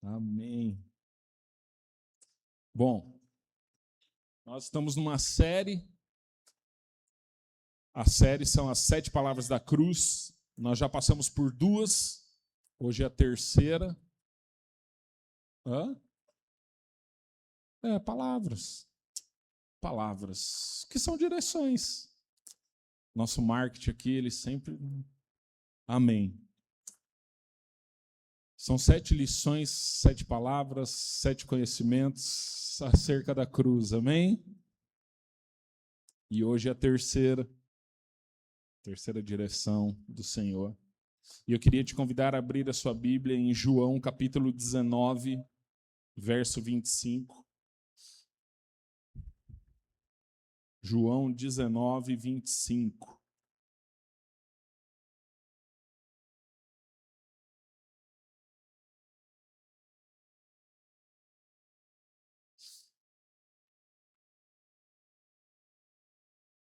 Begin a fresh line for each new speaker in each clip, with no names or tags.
Amém. Bom, nós estamos numa série. A série são as 7 palavras da cruz. Nós já passamos por 2. Hoje é a terceira. Palavras. Palavras, que são direções. Nosso marketing aqui, ele sempre... Amém. São 7 lições, 7 palavras, 7 conhecimentos acerca da cruz. Amém? E hoje é a terceira direção do Senhor. E eu queria te convidar a abrir a sua Bíblia em João, capítulo 19, verso 25. João 19, 25.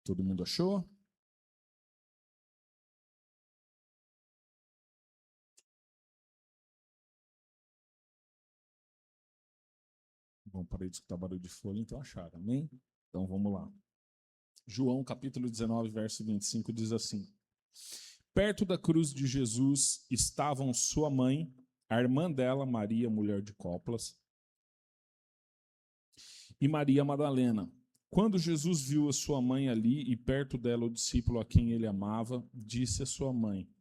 Todo mundo achou? Bom, parei de escutar barulho de folha, então acharam, amém? Então vamos lá. João, capítulo 19, verso 25, diz assim: Perto da cruz de Jesus estavam sua mãe, a irmã dela, Maria, mulher de Clopas, e Maria Madalena. Quando Jesus viu a sua mãe ali e perto dela o discípulo a quem ele amava, disse à sua mãe: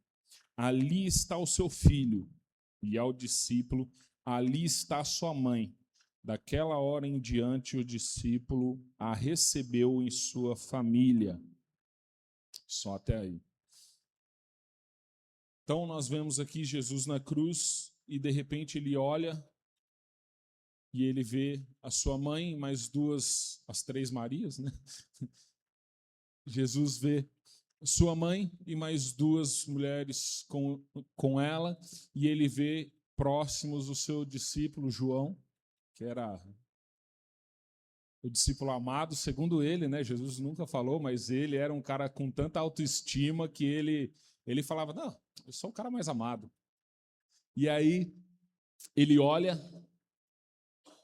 Ali está o seu filho. E ao discípulo: Ali está a sua mãe. Daquela hora em diante, o discípulo a recebeu em sua família. Só até aí. Então, nós vemos aqui Jesus na cruz e, de repente, ele olha e ele vê a sua mãe, mais duas, as 3 Marias, né? Jesus vê sua mãe e mais 2 mulheres com ela, e ele vê próximos o seu discípulo João, que era o discípulo amado, segundo ele, né? Jesus nunca falou, mas ele era um cara com tanta autoestima que ele falava: não, eu sou o cara mais amado. E aí ele olha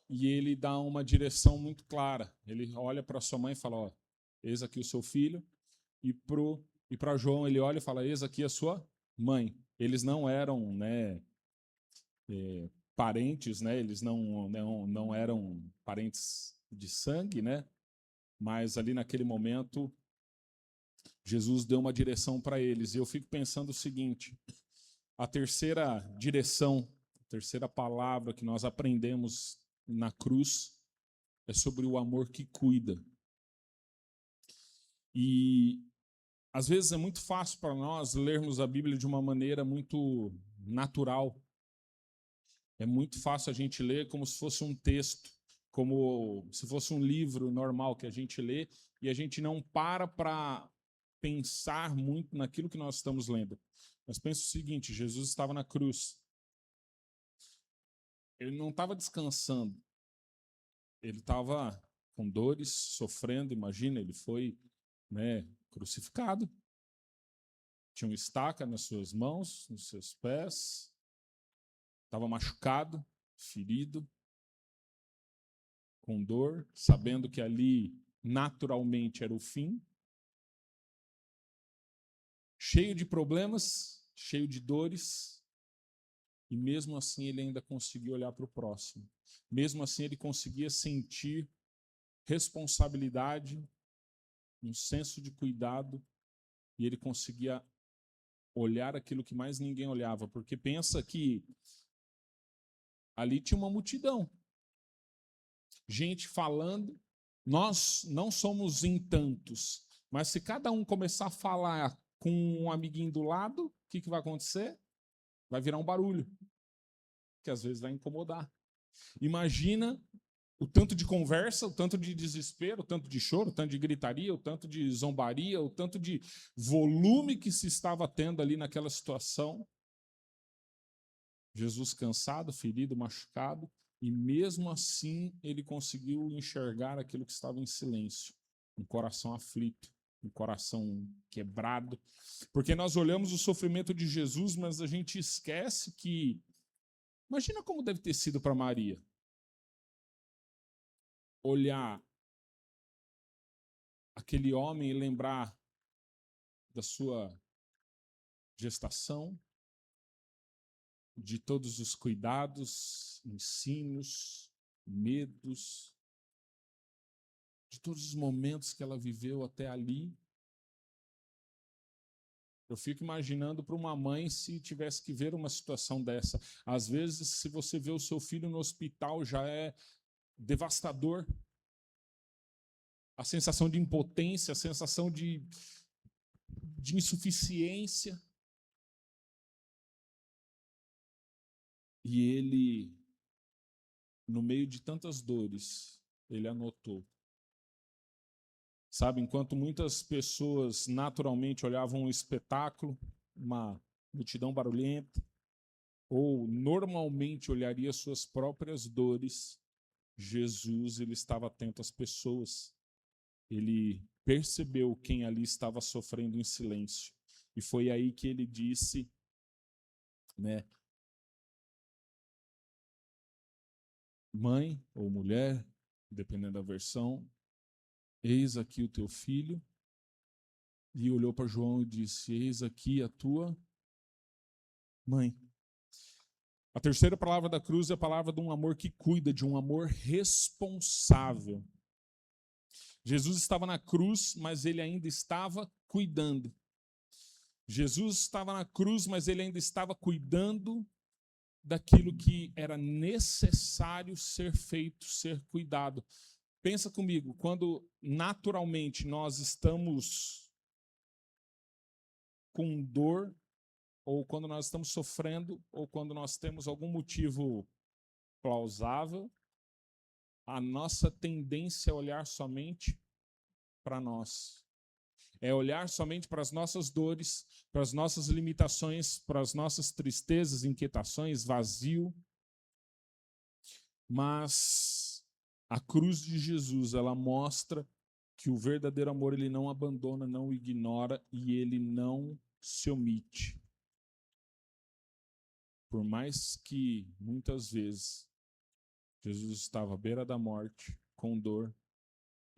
e ele dá uma direção muito clara. Ele olha para sua mãe e fala: ó, eis aqui o seu filho. E para João ele olha e fala: eis aqui a sua mãe. Eles não eram, né, parentes, né? Eles não eram parentes de sangue, né? Mas ali naquele momento Jesus deu uma direção para eles. E eu fico pensando o seguinte: a terceira direção, a terceira palavra que nós aprendemos na cruz é sobre o amor que cuida. E às vezes é muito fácil para nós lermos a Bíblia de uma maneira muito natural. É muito fácil a gente ler como se fosse um texto, como se fosse um livro normal que a gente lê, e a gente não para pensar muito naquilo que nós estamos lendo. Mas pensa o seguinte: Jesus estava na cruz. Ele não estava descansando. Ele estava com dores, sofrendo. Imagina, ele foi, né, crucificado. Tinha uma estaca nas suas mãos, nos seus pés. Estava machucado, ferido, com dor, sabendo que ali naturalmente era o fim. Cheio de problemas, cheio de dores. E mesmo assim ele ainda conseguia olhar para o próximo. Mesmo assim ele conseguia sentir responsabilidade, um senso de cuidado, e ele conseguia olhar aquilo que mais ninguém olhava, porque pensa que ali tinha uma multidão, gente falando. Nós não somos em tantos, mas se cada um começar a falar com um amiguinho do lado, o que vai acontecer? Vai virar um barulho, que às vezes vai incomodar. Imagina o tanto de conversa, o tanto de desespero, o tanto de choro, o tanto de gritaria, o tanto de zombaria, o tanto de volume que se estava tendo ali naquela situação. Jesus cansado, ferido, machucado, e mesmo assim ele conseguiu enxergar aquilo que estava em silêncio, um coração aflito, um coração quebrado, porque nós olhamos o sofrimento de Jesus, mas a gente esquece que Imagina como deve ter sido para Maria olhar aquele homem e lembrar da sua gestação, de todos os cuidados, ensinos, medos, de todos os momentos que ela viveu até ali. Eu fico imaginando para uma mãe se tivesse que ver uma situação dessa. Às vezes, se você vê o seu filho no hospital, já é devastador. A sensação de impotência, a sensação de insuficiência. E ele, no meio de tantas dores, ele anotou. Sabe, enquanto muitas pessoas naturalmente olhavam um espetáculo, uma multidão barulhenta, ou normalmente olharia suas próprias dores, Jesus, ele estava atento às pessoas. Ele percebeu quem ali estava sofrendo em silêncio. E foi aí que ele disse, né, mãe ou mulher, dependendo da versão, eis aqui o teu filho. E olhou para João e disse, eis aqui a tua mãe. A terceira palavra da cruz é a palavra de um amor que cuida, de um amor responsável. Jesus estava na cruz, mas ele ainda estava cuidando. Jesus estava na cruz, mas ele ainda estava cuidando daquilo que era necessário ser feito, ser cuidado. Pensa comigo, quando naturalmente nós estamos com dor, ou quando nós estamos sofrendo, ou quando nós temos algum motivo plausável, a nossa tendência é olhar somente para nós. É olhar somente para as nossas dores, para as nossas limitações, para as nossas tristezas, inquietações, vazio. Mas a cruz de Jesus, ela mostra que o verdadeiro amor, ele não abandona, não ignora e ele não se omite. Por mais que, muitas vezes, Jesus estava à beira da morte, com dor,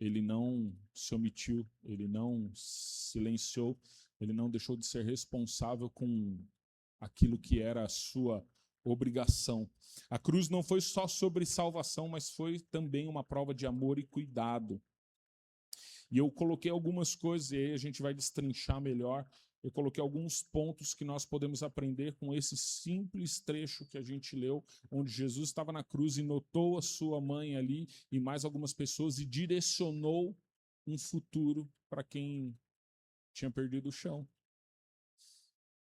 ele não se omitiu, ele não silenciou, ele não deixou de ser responsável com aquilo que era a sua obrigação. A cruz não foi só sobre salvação, mas foi também uma prova de amor e cuidado. E eu coloquei algumas coisas, e aí a gente vai destrinchar melhor. Eu coloquei alguns pontos que nós podemos aprender com esse simples trecho que a gente leu, onde Jesus estava na cruz e notou a sua mãe ali e mais algumas pessoas e direcionou um futuro para quem tinha perdido o chão.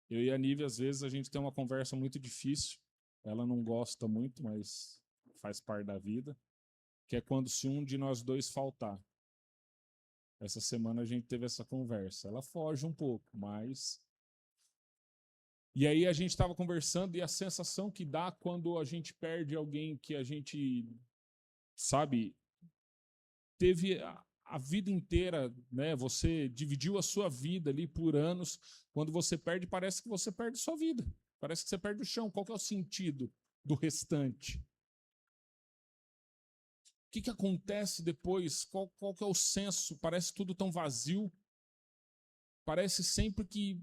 Eu e a Nívia, às vezes, a gente tem uma conversa muito difícil. Ela não gosta muito, mas faz parte da vida. Que é quando se um de nós dois faltar. Essa semana a gente teve essa conversa. Ela foge um pouco, mas... E aí a gente estava conversando e a sensação que dá quando a gente perde alguém que a gente, sabe, teve a vida inteira, né? Você dividiu a sua vida ali por anos. Quando você perde, parece que você perde sua vida. Parece que você perde o chão. Qual que é o sentido do restante? O que acontece depois? Qual que é o senso? Parece tudo tão vazio. Parece sempre que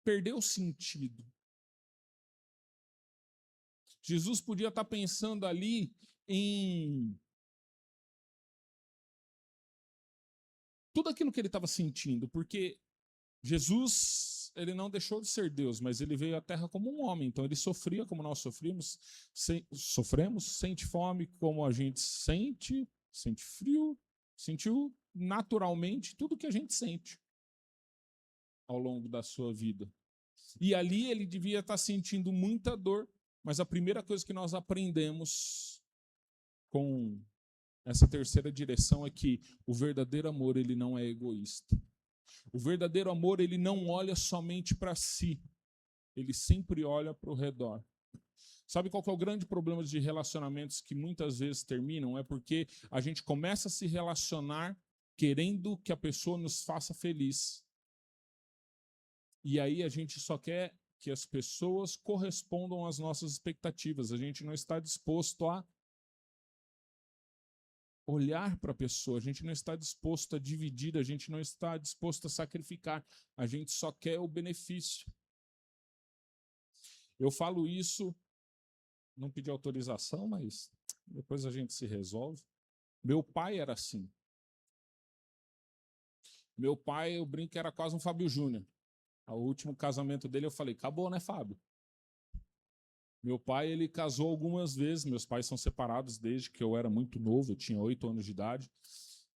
perdeu o sentido. Jesus podia estar pensando ali em tudo aquilo que ele estava sentindo, porque Jesus, ele não deixou de ser Deus, mas ele veio à Terra como um homem, então ele sofria como nós sofremos, sente fome como a gente sente frio, sentiu naturalmente tudo que a gente sente ao longo da sua vida. E ali ele devia estar sentindo muita dor, mas a primeira coisa que nós aprendemos com essa terceira direção é que o verdadeiro amor, ele não é egoísta. O verdadeiro amor, ele não olha somente para si, ele sempre olha para o redor. Sabe qual que é o grande problema de relacionamentos que muitas vezes terminam? É porque a gente começa a se relacionar querendo que a pessoa nos faça feliz. E aí a gente só quer que as pessoas correspondam às nossas expectativas. A gente não está disposto a olhar para a pessoa, a gente não está disposto a dividir, a gente não está disposto a sacrificar, a gente só quer o benefício. Eu falo isso, não pedi autorização, mas depois a gente se resolve. Meu pai era assim. Meu pai, eu brinco que era quase um Fábio Júnior. O último casamento dele eu falei, acabou, né, Fábio? Meu pai, ele casou algumas vezes, meus pais são separados desde que eu era muito novo, eu tinha 8 anos de idade,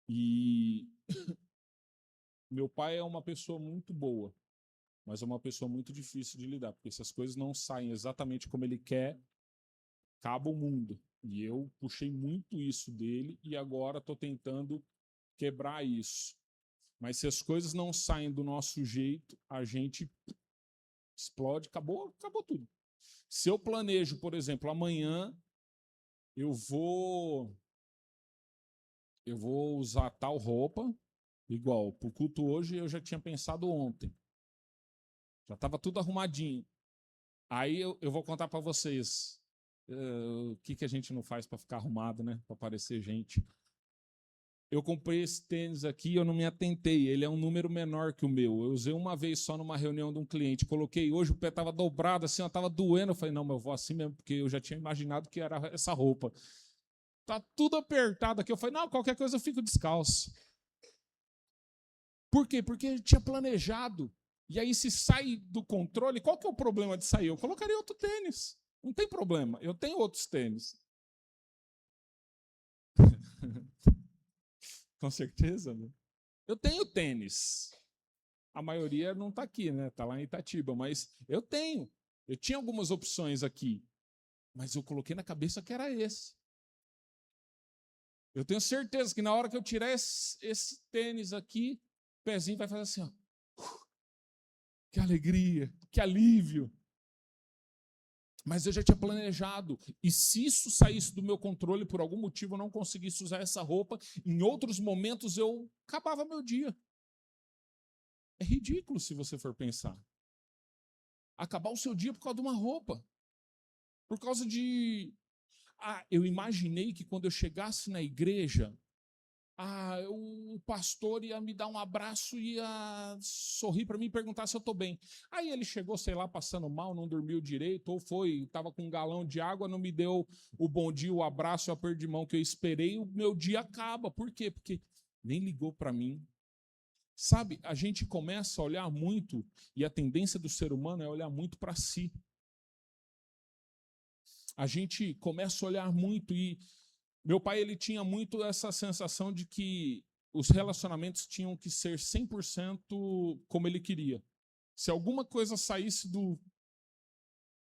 e meu pai é uma pessoa muito boa, mas é uma pessoa muito difícil de lidar, porque se as coisas não saem exatamente como ele quer, acaba o mundo. E eu puxei muito isso dele e agora estou tentando quebrar isso. Mas se as coisas não saem do nosso jeito, a gente explode, acabou tudo. Se eu planejo, por exemplo, amanhã eu vou usar tal roupa, igual, para o culto hoje eu já tinha pensado ontem. Já estava tudo arrumadinho. Aí eu vou contar para vocês o que a gente não faz para ficar arrumado, né? Para parecer gente. Eu comprei esse tênis aqui e eu não me atentei. Ele é um número menor que o meu. Eu usei uma vez só numa reunião de um cliente. Coloquei hoje, o pé estava dobrado, assim, estava doendo. Eu falei, não, mas eu vou assim mesmo, porque eu já tinha imaginado que era essa roupa. Tá tudo apertado aqui. Eu falei, não, qualquer coisa eu fico descalço. Por quê? Porque eu tinha planejado. E aí, se sai do controle, qual que é o problema de sair? Eu colocaria outro tênis. Não tem problema. Eu tenho outros tênis. Com certeza, né? Eu tenho tênis. A maioria não está aqui, né? Está lá em Itatiba, mas eu tenho. Eu tinha algumas opções aqui, mas eu coloquei na cabeça que era esse. Eu tenho certeza que na hora que eu tirar esse tênis aqui, o pezinho vai fazer assim, ó. Que alegria, que alívio. Mas eu já tinha planejado. E se isso saísse do meu controle, por algum motivo eu não conseguisse usar essa roupa, em outros momentos eu acabava meu dia. É ridículo se você for pensar. Acabar o seu dia por causa de uma roupa. Por causa de... eu imaginei que quando eu chegasse na igreja, o pastor ia me dar um abraço, ia sorrir para mim e perguntar se eu estou bem. Aí ele chegou, sei lá, passando mal, não dormiu direito, ou estava com um galão de água, não me deu o bom dia, o abraço, o aperto de mão que eu esperei, o meu dia acaba. Por quê? Porque nem ligou para mim. Sabe, a gente começa a olhar muito, e a tendência do ser humano é olhar muito para si. A gente começa a olhar muito e meu pai ele tinha muito essa sensação de que os relacionamentos tinham que ser 100% como ele queria. Se alguma coisa saísse do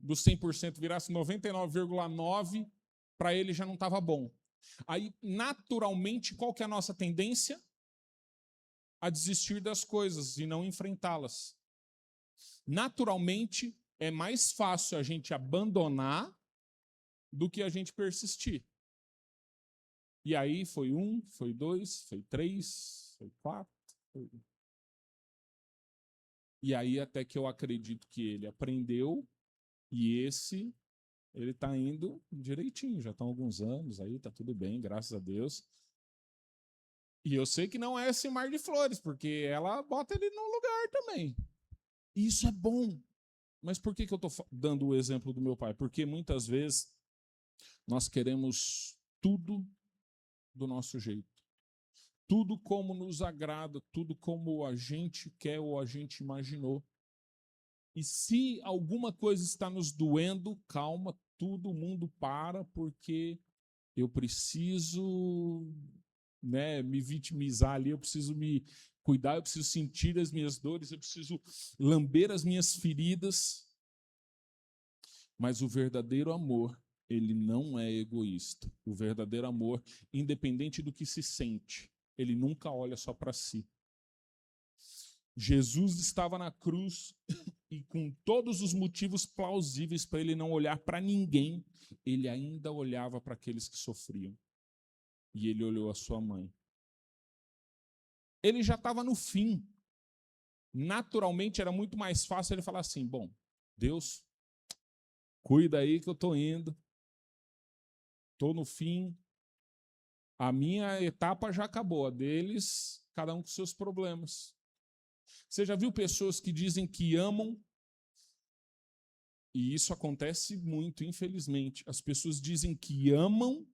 100%, virasse 99,9%, para ele já não estava bom. Aí, naturalmente, qual que é a nossa tendência? A desistir das coisas e não enfrentá-las. Naturalmente, é mais fácil a gente abandonar do que a gente persistir. E aí foi 1, foi 2, foi 3, foi 4. E aí até que eu acredito que ele aprendeu e ele está indo direitinho. Já estão alguns anos aí, está tudo bem, graças a Deus. E eu sei que não é esse mar de flores, porque ela bota ele no lugar também. E isso é bom. Mas por que eu estou dando o exemplo do meu pai? Porque muitas vezes nós queremos tudo do nosso jeito. Tudo como nos agrada, tudo como a gente quer ou a gente imaginou. E se alguma coisa está nos doendo, calma, todo mundo para, porque eu preciso, né, me vitimizar ali, eu preciso me cuidar, eu preciso sentir as minhas dores, eu preciso lamber as minhas feridas. Mas o verdadeiro amor, ele não é egoísta. O verdadeiro amor, independente do que se sente, ele nunca olha só para si. Jesus estava na cruz e com todos os motivos plausíveis para ele não olhar para ninguém, ele ainda olhava para aqueles que sofriam. E ele olhou a sua mãe. Ele já estava no fim. Naturalmente era muito mais fácil ele falar assim, bom, Deus, cuida aí que eu estou indo. Estou no fim. A minha etapa já acabou. A deles, cada um com seus problemas. Você já viu pessoas que dizem que amam? E isso acontece muito, infelizmente. As pessoas dizem que amam,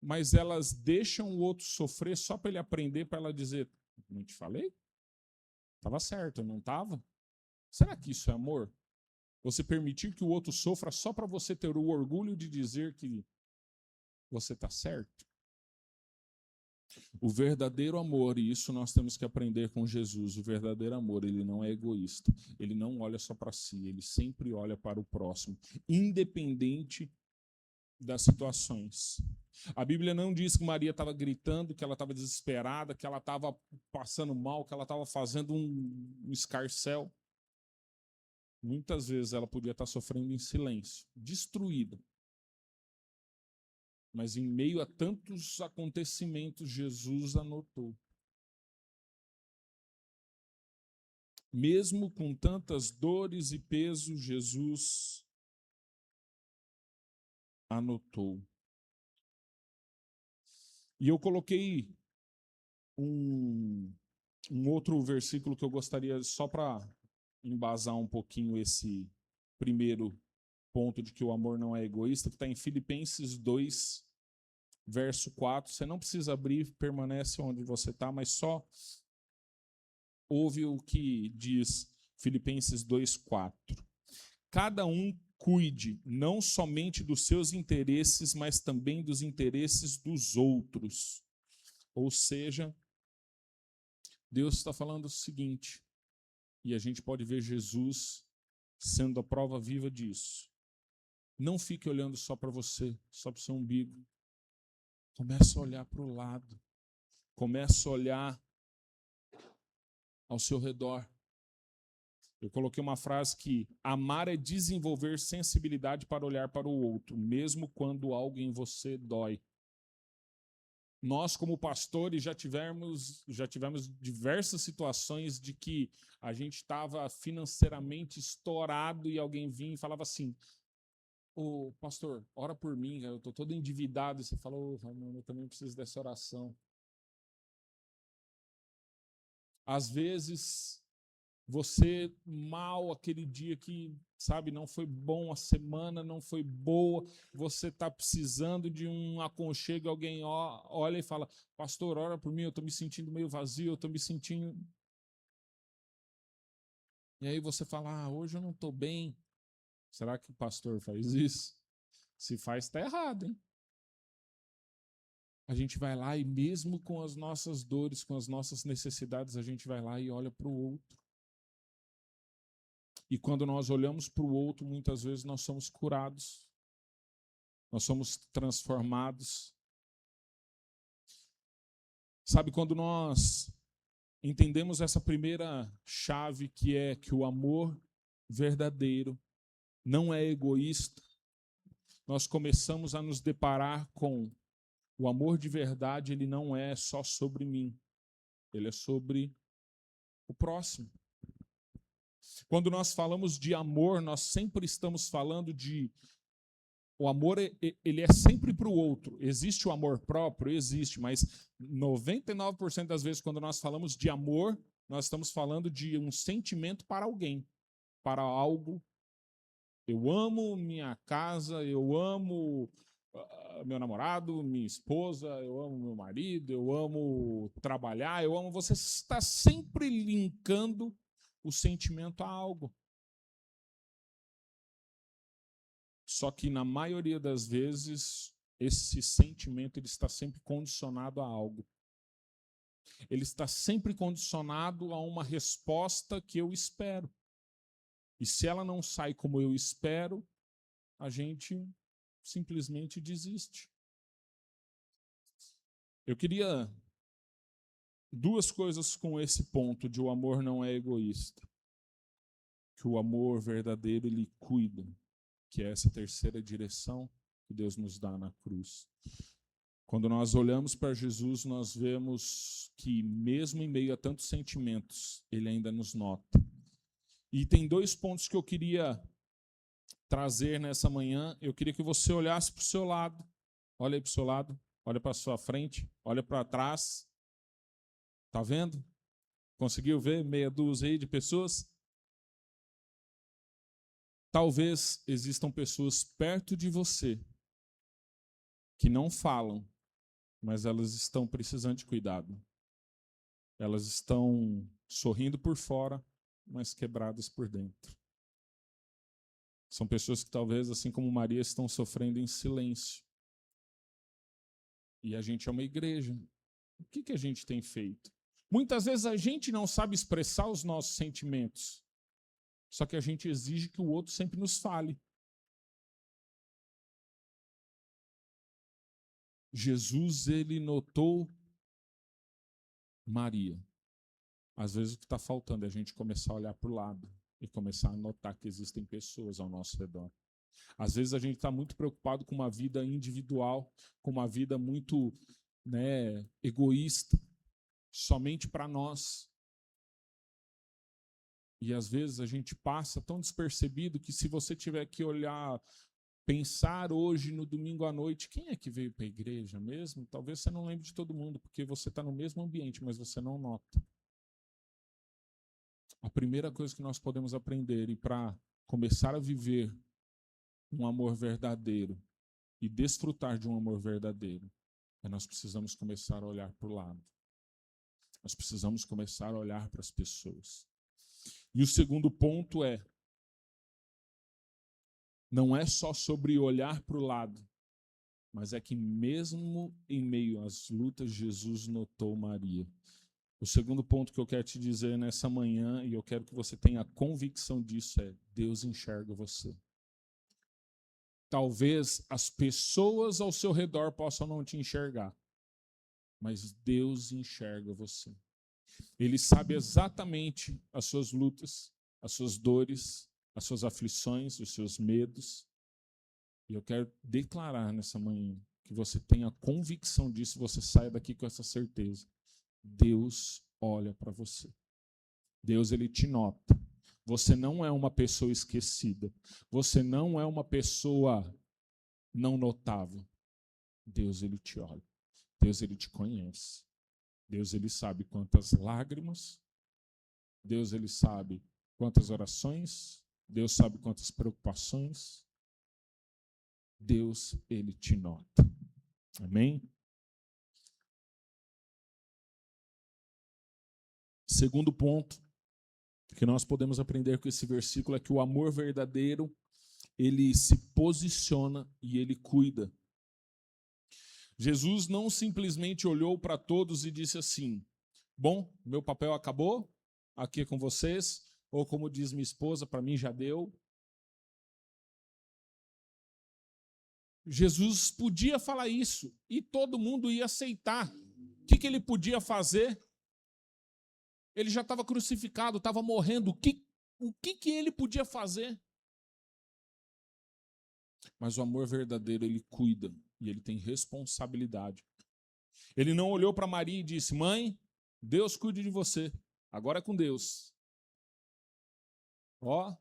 mas elas deixam o outro sofrer só para ele aprender, para ela dizer, não te falei? Estava certo, não estava? Será que isso é amor? Você permitir que o outro sofra só para você ter o orgulho de dizer que você está certo? O verdadeiro amor, e isso nós temos que aprender com Jesus, o verdadeiro amor, ele não é egoísta, ele não olha só para si, ele sempre olha para o próximo, independente das situações. A Bíblia não diz que Maria estava gritando, que ela estava desesperada, que ela estava passando mal, que ela estava fazendo um escarcéu. Muitas vezes ela podia estar sofrendo em silêncio, destruída. Mas em meio a tantos acontecimentos, Jesus anotou. Mesmo com tantas dores e pesos, Jesus anotou. E eu coloquei um outro versículo que eu gostaria, só para embasar um pouquinho esse primeiro ponto de que o amor não é egoísta, que está em Filipenses 2, verso 4. Você não precisa abrir, permanece onde você está, mas só ouve o que diz Filipenses 2, 4. Cada um cuide não somente dos seus interesses, mas também dos interesses dos outros. Ou seja, Deus está falando o seguinte, e a gente pode ver Jesus sendo a prova viva disso. Não fique olhando só para você, só para o seu umbigo. Comece a olhar para o lado. Comece a olhar ao seu redor. Eu coloquei uma frase que amar é desenvolver sensibilidade para olhar para o outro, mesmo quando algo em você dói. Nós, como pastores, já tivemos diversas situações de que a gente estava financeiramente estourado e alguém vinha e falava assim, ô pastor, ora por mim, eu estou todo endividado. E você fala, ô Ramon, eu também preciso dessa oração. Às vezes, você mal aquele dia que, sabe, não foi bom, a semana não foi boa, você está precisando de um aconchego, alguém olha e fala, pastor, ora por mim, eu estou me sentindo meio vazio, eu estou me sentindo... E aí você fala, hoje eu não estou bem. Será que o pastor faz isso? Se faz, está errado, hein? A gente vai lá e mesmo com as nossas dores, com as nossas necessidades, a gente vai lá e olha para o outro. E quando nós olhamos para o outro, muitas vezes nós somos curados. Nós somos transformados. Sabe, quando nós entendemos essa primeira chave, que é que o amor verdadeiro não é egoísta, nós começamos a nos deparar com o amor de verdade, ele não é só sobre mim, ele é sobre o próximo. Quando nós falamos de amor, nós sempre estamos falando de... O amor, ele é sempre para o outro. Existe o amor próprio? Existe, mas 99% das vezes, quando nós falamos de amor, nós estamos falando de um sentimento para alguém, para algo. Eu amo minha casa, eu amo meu namorado, minha esposa, eu amo meu marido, eu amo trabalhar, eu amo... Você está sempre linkando o sentimento a algo. Só que, na maioria das vezes, esse sentimento ele está sempre condicionado a algo. Ele está sempre condicionado a uma resposta que eu espero. E se ela não sai como eu espero, a gente simplesmente desiste. Eu queria duas coisas com esse ponto de o amor não é egoísta. Que o amor verdadeiro, ele cuida. Que é essa terceira direção que Deus nos dá na cruz. Quando nós olhamos para Jesus, nós vemos que mesmo em meio a tantos sentimentos, ele ainda nos nota. E tem 2 pontos que eu queria trazer nessa manhã. Eu queria que você olhasse para o seu lado. Olha aí para o seu lado. Olha para a sua frente. Olha para trás. Tá vendo? Conseguiu ver meia dúzia aí de pessoas? Talvez existam pessoas perto de você que não falam, mas elas estão precisando de cuidado. Elas estão sorrindo por fora, mas quebradas por dentro. São pessoas que talvez, assim como Maria, estão sofrendo em silêncio. E a gente é uma igreja. O que a gente tem feito? Muitas vezes a gente não sabe expressar os nossos sentimentos. Só que a gente exige que o outro sempre nos fale. Jesus, ele notou Maria. Às vezes o que está faltando é a gente começar a olhar para o lado e começar a notar que existem pessoas ao nosso redor. Às vezes a gente está muito preocupado com uma vida individual, com uma vida muito, egoísta, somente para nós. E às vezes a gente passa tão despercebido que se você tiver que olhar, pensar hoje no domingo à noite, quem é que veio para a igreja mesmo? Talvez você não lembre de todo mundo, porque você está no mesmo ambiente, mas você não nota. A primeira coisa que nós podemos aprender e para começar a viver um amor verdadeiro e desfrutar de um amor verdadeiro, nós precisamos começar a olhar para o lado. Nós precisamos começar a olhar para as pessoas. E o segundo ponto não é só sobre olhar para o lado, mas é que mesmo em meio às lutas, Jesus notou Maria. O segundo ponto que eu quero te dizer nessa manhã, e eu quero que você tenha convicção disso, Deus enxerga você. Talvez as pessoas ao seu redor possam não te enxergar, mas Deus enxerga você. Ele sabe exatamente as suas lutas, as suas dores, as suas aflições, os seus medos. E eu quero declarar nessa manhã que você tenha convicção disso, você saia daqui com essa certeza. Deus olha para você. Deus, ele te nota. Você não é uma pessoa esquecida. Você não é uma pessoa não notável. Deus, ele te olha. Deus, ele te conhece. Deus, ele sabe quantas lágrimas. Deus, ele sabe quantas orações. Deus sabe quantas preocupações. Deus, ele te nota. Amém? Segundo ponto que nós podemos aprender com esse versículo é que o amor verdadeiro, ele se posiciona e ele cuida. Jesus não simplesmente olhou para todos e disse assim: bom, meu papel acabou, aqui é com vocês, ou como diz minha esposa, para mim já deu. Jesus podia falar isso e todo mundo ia aceitar. O que ele podia fazer? Ele já estava crucificado, estava morrendo. O que ele podia fazer? Mas o amor verdadeiro, ele cuida e ele tem responsabilidade. Ele não olhou para Maria e disse: mãe, Deus cuide de você, agora é com Deus. Ó,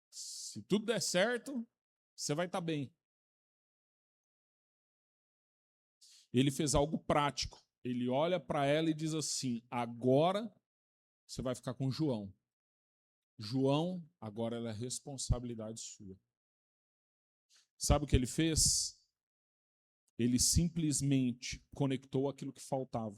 se tudo der certo, você vai estar bem. Ele fez algo prático. Ele olha para ela e diz assim: agora você vai ficar com João. João, agora ela é responsabilidade sua. Sabe o que ele fez? Ele simplesmente conectou aquilo que faltava.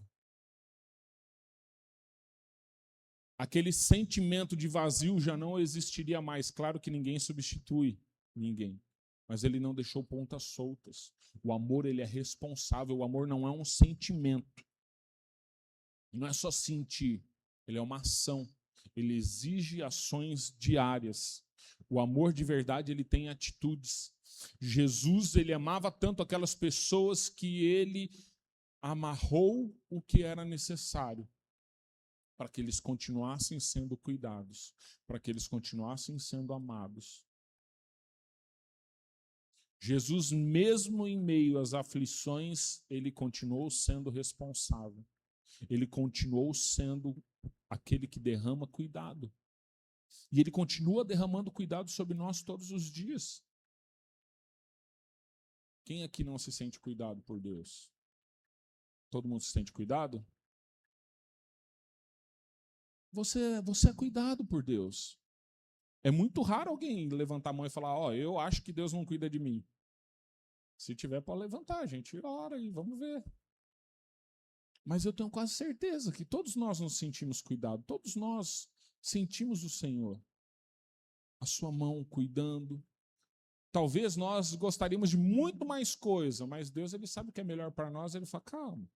Aquele sentimento de vazio já não existiria mais. Claro que ninguém substitui ninguém, mas ele não deixou pontas soltas. O amor, ele é responsável. O amor não é um sentimento. Não é só sentir, ele é uma ação. Ele exige ações diárias. O amor de verdade, ele tem atitudes. Jesus, ele amava tanto aquelas pessoas que ele amarrou o que era necessário para que eles continuassem sendo cuidados, para que eles continuassem sendo amados. Jesus, mesmo em meio às aflições, ele continuou sendo responsável. Ele continuou sendo aquele que derrama cuidado. E Ele continua derramando cuidado sobre nós todos os dias. Quem aqui não se sente cuidado por Deus? Todo mundo se sente cuidado? Você é cuidado por Deus. É muito raro alguém levantar a mão e falar, ó, eu acho que Deus não cuida de mim. Se tiver, pode levantar, a gente ora e vamos ver. Mas eu tenho quase certeza que todos nós nos sentimos cuidados, todos nós sentimos o Senhor, a sua mão cuidando. Talvez nós gostaríamos de muito mais coisa, mas Deus, Ele sabe o que é melhor para nós, Ele fala, calma.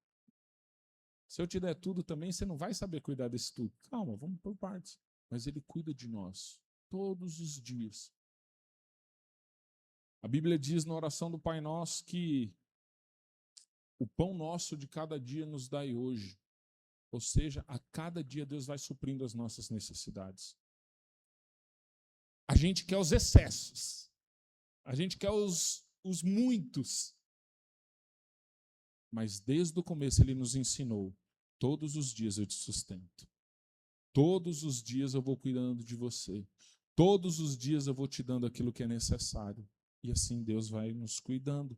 Se eu te der tudo também, você não vai saber cuidar desse tudo. Calma, vamos por partes. Mas Ele cuida de nós todos os dias. A Bíblia diz na oração do Pai Nosso que o pão nosso de cada dia nos dai hoje. Ou seja, a cada dia Deus vai suprindo as nossas necessidades. A gente quer os excessos. A gente quer os muitos. Mas desde o começo Ele nos ensinou, todos os dias eu te sustento. Todos os dias eu vou cuidando de você. Todos os dias eu vou te dando aquilo que é necessário. E assim Deus vai nos cuidando.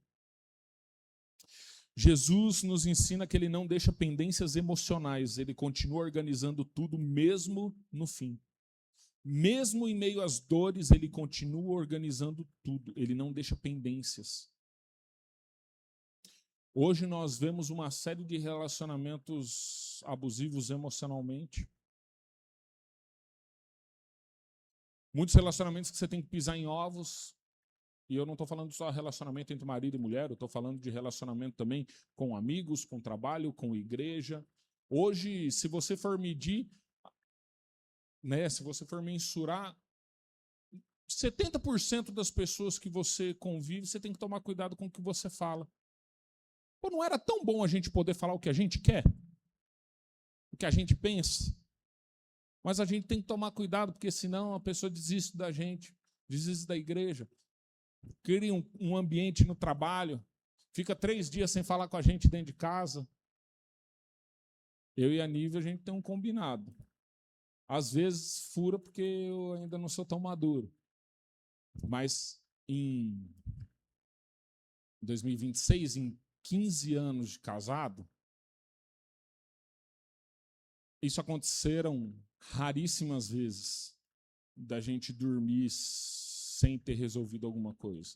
Jesus nos ensina que Ele não deixa pendências emocionais. Ele continua organizando tudo mesmo no fim. Mesmo em meio às dores, Ele continua organizando tudo. Ele não deixa pendências. Hoje nós vemos uma série de relacionamentos abusivos emocionalmente. Muitos relacionamentos que você tem que pisar em ovos. E eu não estou falando só de relacionamento entre marido e mulher, eu estou falando de relacionamento também com amigos, com trabalho, com igreja. Hoje, se você for medir, né, se você for mensurar, 70% das pessoas que você convive, você tem que tomar cuidado com o que você fala. Pô, não era tão bom a gente poder falar o que a gente quer? O que a gente pensa? Mas a gente tem que tomar cuidado, porque senão a pessoa desiste da gente, desiste da igreja. Cria um ambiente no trabalho, fica 3 dias sem falar com a gente dentro de casa. Eu e a Nívia, a gente tem um combinado. Às vezes fura porque eu ainda não sou tão maduro. Mas em 2026, em 15 anos de casado, isso aconteceram raríssimas vezes da gente dormir sem ter resolvido alguma coisa.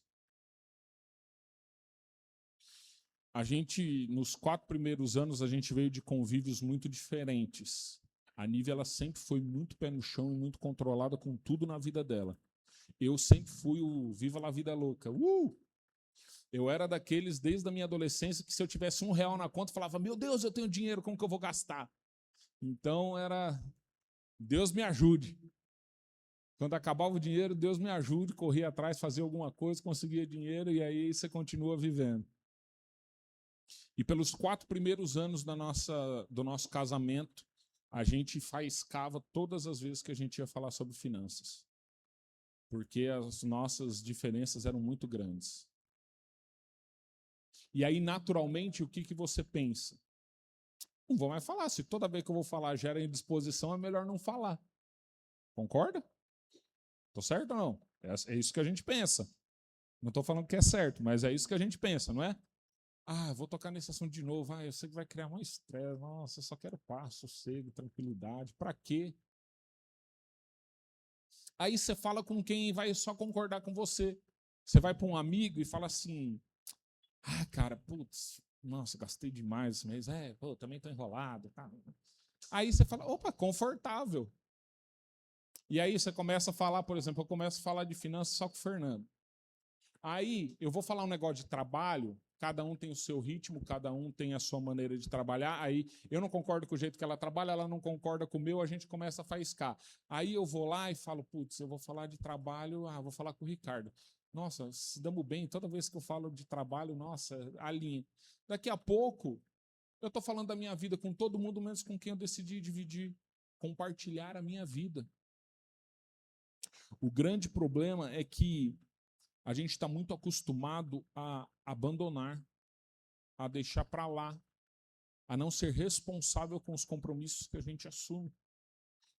A gente, nos 4 primeiros anos, a gente veio de convívios muito diferentes. A Nívia, ela sempre foi muito pé no chão e muito controlada com tudo na vida dela. Eu sempre fui o viva la vida louca. Eu era daqueles, desde a minha adolescência, que se eu tivesse R$1 na conta, eu falava, meu Deus, eu tenho dinheiro, como que eu vou gastar? Então era, Deus me ajude. Quando acabava o dinheiro, Deus me ajude, corria atrás, fazia alguma coisa, conseguia dinheiro e aí você continua vivendo. E pelos 4 primeiros anos do nosso casamento, a gente faiscava todas as vezes que a gente ia falar sobre finanças. Porque as nossas diferenças eram muito grandes. E aí, naturalmente, o que você pensa? Não vou mais falar. Se toda vez que eu vou falar gera indisposição, é melhor não falar. Concorda? Tô certo ou não? É isso que a gente pensa. Não estou falando que é certo, mas é isso que a gente pensa, não é? Ah, vou tocar nesse assunto de novo. Ah, eu sei que vai criar um estresse. Nossa, eu só quero paz, sossego, tranquilidade. Para quê? Aí você fala com quem vai só concordar com você. Você vai para um amigo e fala assim, ah, cara, putz, nossa, gastei demais esse mês. Pô, também tô enrolado. Tá. Aí você fala, opa, confortável. E aí você começa a falar, por exemplo, eu começo a falar de finanças só com o Fernando. Aí eu vou falar um negócio de trabalho, cada um tem o seu ritmo, cada um tem a sua maneira de trabalhar. Aí eu não concordo com o jeito que ela trabalha, ela não concorda com o meu, a gente começa a faiscar. Aí eu vou lá e falo, putz, eu vou falar de trabalho, vou falar com o Ricardo. Nossa, se damos bem, toda vez que eu falo de trabalho, nossa, alinha. Daqui a pouco, eu estou falando da minha vida com todo mundo, menos com quem eu decidi dividir, compartilhar a minha vida. O grande problema é que a gente está muito acostumado a abandonar, a deixar para lá, a não ser responsável com os compromissos que a gente assume.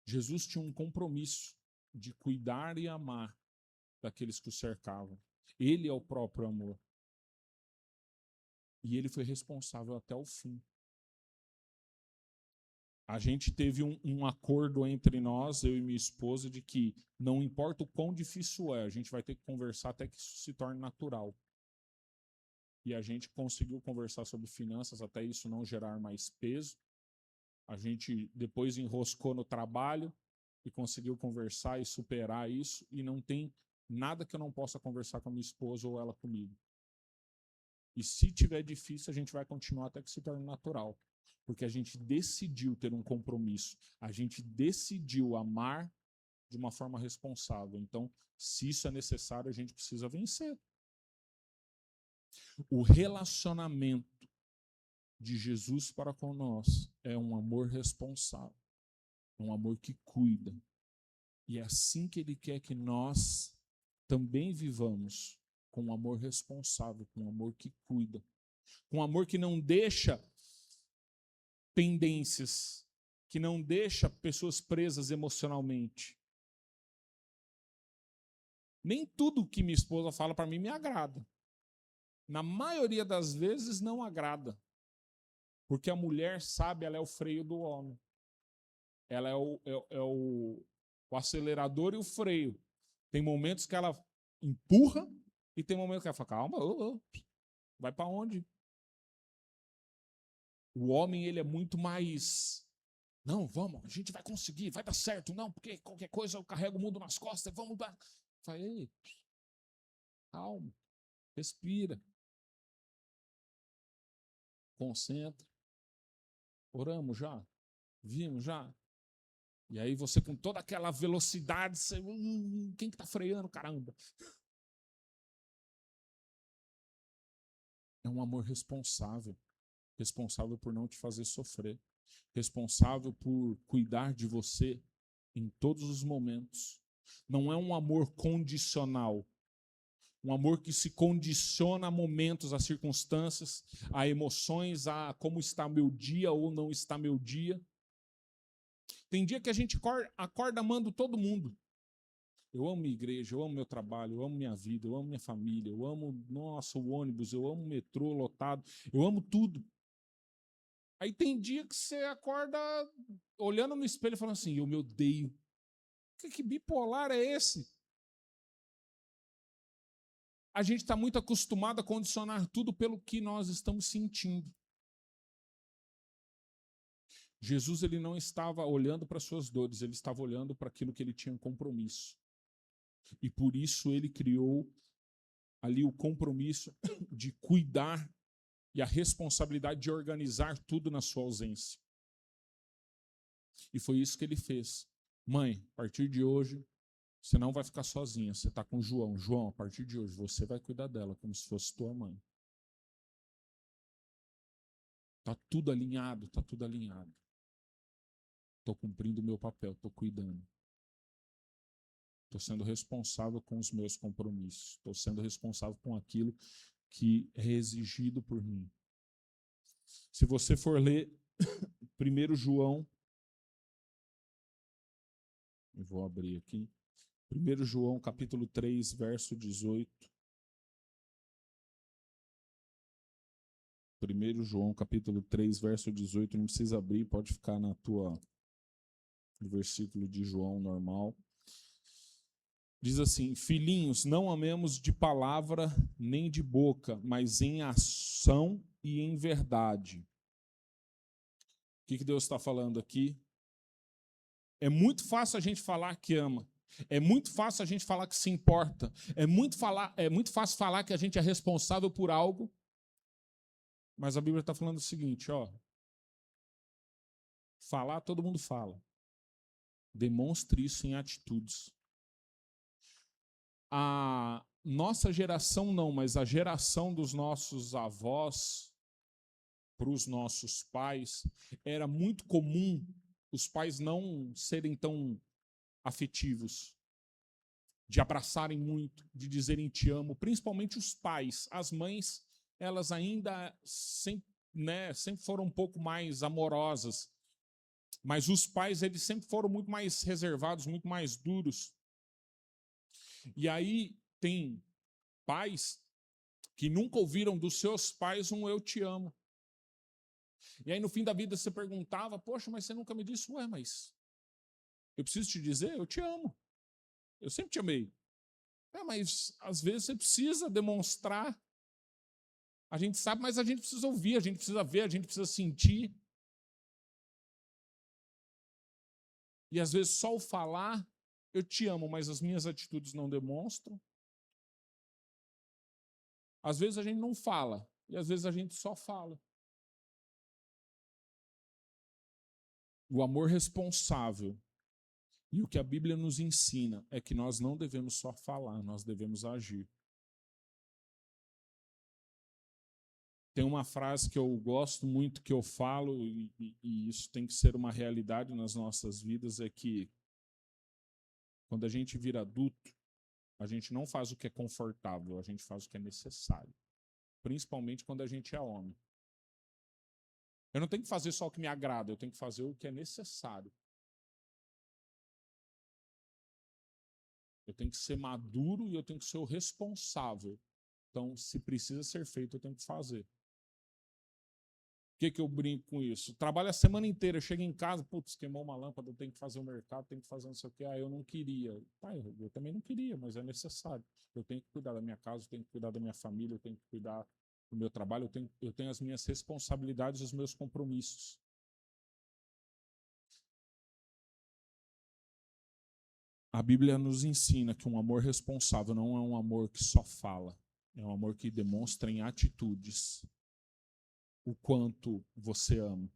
Jesus tinha um compromisso de cuidar e amar daqueles que o cercavam. Ele é o próprio amor. E ele foi responsável até o fim. A gente teve um acordo entre nós, eu e minha esposa, de que não importa o quão difícil é, a gente vai ter que conversar até que isso se torne natural. E a gente conseguiu conversar sobre finanças até isso não gerar mais peso. A gente depois enroscou no trabalho e conseguiu conversar e superar isso. E não tem nada que eu não possa conversar com a minha esposa ou ela comigo. E se tiver difícil, a gente vai continuar até que se torne natural. Porque a gente decidiu ter um compromisso. A gente decidiu amar de uma forma responsável. Então, se isso é necessário, a gente precisa vencer. O relacionamento de Jesus para com nós é um amor responsável. Um amor que cuida. E é assim que Ele quer que nós também vivamos. Com um amor responsável, com um amor que cuida. Com um amor que não deixa tendências, que não deixa pessoas presas emocionalmente. Nem tudo que minha esposa fala para mim me agrada. Na maioria das vezes não agrada. Porque a mulher sabe, ela é o freio do homem. Ela é o acelerador e o freio. Tem momentos que ela empurra e tem momentos que ela fala, calma, vai para onde? O homem, ele é muito mais... Não, vamos, a gente vai conseguir, vai dar certo. Não, porque qualquer coisa eu carrego o mundo nas costas, vamos dar. Falei, calma, respira. Concentra. Oramos já? Vimos já? E aí você com toda aquela velocidade, você, quem que tá freando, caramba? É um amor responsável. Responsável por não te fazer sofrer. Responsável por cuidar de você em todos os momentos. Não é um amor condicional. Um amor que se condiciona a momentos, a circunstâncias, a emoções, a como está meu dia ou não está meu dia. Tem dia que a gente acorda amando todo mundo. Eu amo minha igreja, eu amo meu trabalho, eu amo minha vida, eu amo minha família, eu amo, nossa, o ônibus, eu amo o metrô lotado, eu amo tudo. Aí tem dia que você acorda olhando no espelho e falando assim, eu me odeio. Que bipolar é esse? A gente está muito acostumado a condicionar tudo pelo que nós estamos sentindo. Jesus, ele não estava olhando para suas dores, ele estava olhando para aquilo que ele tinha um compromisso. E por isso ele criou ali o compromisso de cuidar e a responsabilidade de organizar tudo na sua ausência. E foi isso que ele fez. Mãe, a partir de hoje, você não vai ficar sozinha, você está com o João. João, a partir de hoje, você vai cuidar dela como se fosse tua mãe. Está tudo alinhado, está tudo alinhado. Estou cumprindo o meu papel, estou cuidando. Estou sendo responsável com os meus compromissos. Estou sendo responsável com aquilo que é exigido por mim. Se você for ler 1 João, eu vou abrir aqui, 1 João capítulo 3, verso 18. 1 João capítulo 3, verso 18, não precisa abrir, pode ficar no versículo de João normal. Diz assim, filhinhos, não amemos de palavra nem de boca, mas em ação e em verdade. O que Deus está falando aqui? É muito fácil a gente falar que ama. É muito fácil a gente falar que se importa. É muito fácil falar que a gente é responsável por algo. Mas a Bíblia está falando o seguinte, ó. Falar, todo mundo fala. Demonstre isso em atitudes. A nossa geração não, mas a geração dos nossos avós para os nossos pais, era muito comum os pais não serem tão afetivos, de abraçarem muito, de dizerem te amo, principalmente os pais. As mães, elas ainda sempre foram um pouco mais amorosas, mas os pais, eles sempre foram muito mais reservados, muito mais duros. E aí tem pais que nunca ouviram dos seus pais um eu te amo. E aí no fim da vida você perguntava, poxa, mas você nunca me disse, ué, mas eu preciso te dizer, eu te amo. Eu sempre te amei. Mas às vezes você precisa demonstrar. A gente sabe, mas a gente precisa ouvir, a gente precisa ver, a gente precisa sentir. E às vezes só o falar, eu te amo, mas as minhas atitudes não demonstram. Às vezes a gente não fala, e às vezes a gente só fala. O amor responsável e o que a Bíblia nos ensina é que nós não devemos só falar, nós devemos agir. Tem uma frase que eu gosto muito, que eu falo, e isso tem que ser uma realidade nas nossas vidas, é que quando a gente vira adulto, a gente não faz o que é confortável, a gente faz o que é necessário. Principalmente quando a gente é homem. Eu não tenho que fazer só o que me agrada, eu tenho que fazer o que é necessário. Eu tenho que ser maduro e eu tenho que ser o responsável. Então, se precisa ser feito, eu tenho que fazer. O que eu brinco com isso? Trabalho a semana inteira, chego em casa, putz, queimou uma lâmpada, eu tenho que fazer o mercado, tenho que fazer não sei o quê. Eu não queria. Eu também não queria, mas é necessário. Eu tenho que cuidar da minha casa, eu tenho que cuidar da minha família, eu tenho que cuidar do meu trabalho, eu tenho as minhas responsabilidades, os meus compromissos. A Bíblia nos ensina que um amor responsável não é um amor que só fala, é um amor que demonstra em atitudes o quanto você ama,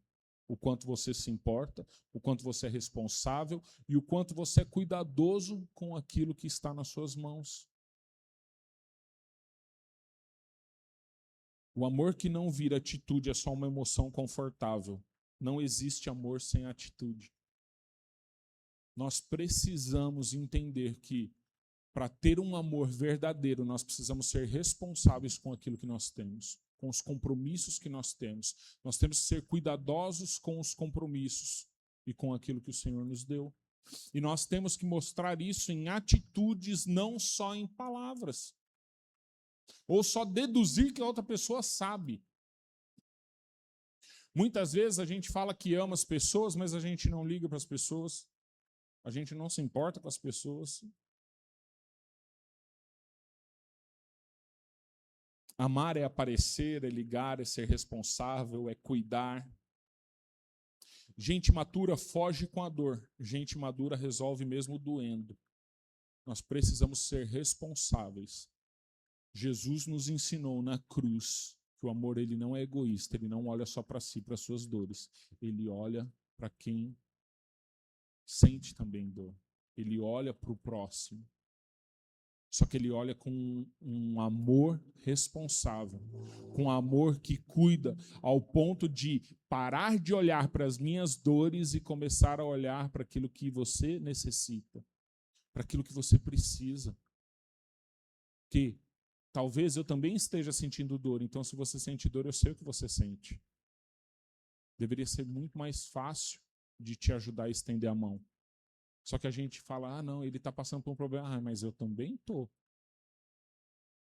o quanto você se importa, o quanto você é responsável e o quanto você é cuidadoso com aquilo que está nas suas mãos. O amor que não vira atitude é só uma emoção confortável. Não existe amor sem atitude. Nós precisamos entender que, para ter um amor verdadeiro, nós precisamos ser responsáveis com aquilo que nós temos, com os compromissos que nós temos. Nós temos que ser cuidadosos com os compromissos e com aquilo que o Senhor nos deu. E nós temos que mostrar isso em atitudes, não só em palavras. Ou só deduzir que a outra pessoa sabe. Muitas vezes a gente fala que ama as pessoas, mas a gente não liga para as pessoas. A gente não se importa com as pessoas. Amar é aparecer, é ligar, é ser responsável, é cuidar. Gente madura foge com a dor. Gente madura resolve mesmo doendo. Nós precisamos ser responsáveis. Jesus nos ensinou na cruz que o amor ele não é egoísta, ele não olha só para si, para suas dores. Ele olha para quem sente também dor. Ele olha para o próximo. Só que ele olha com um amor responsável, com um amor que cuida, ao ponto de parar de olhar para as minhas dores e começar a olhar para aquilo que você necessita, para aquilo que você precisa. Que talvez eu também esteja sentindo dor, então se você sente dor, eu sei o que você sente. Deveria ser muito mais fácil de te ajudar a estender a mão. Só que a gente fala, não, ele está passando por um problema, mas eu também estou.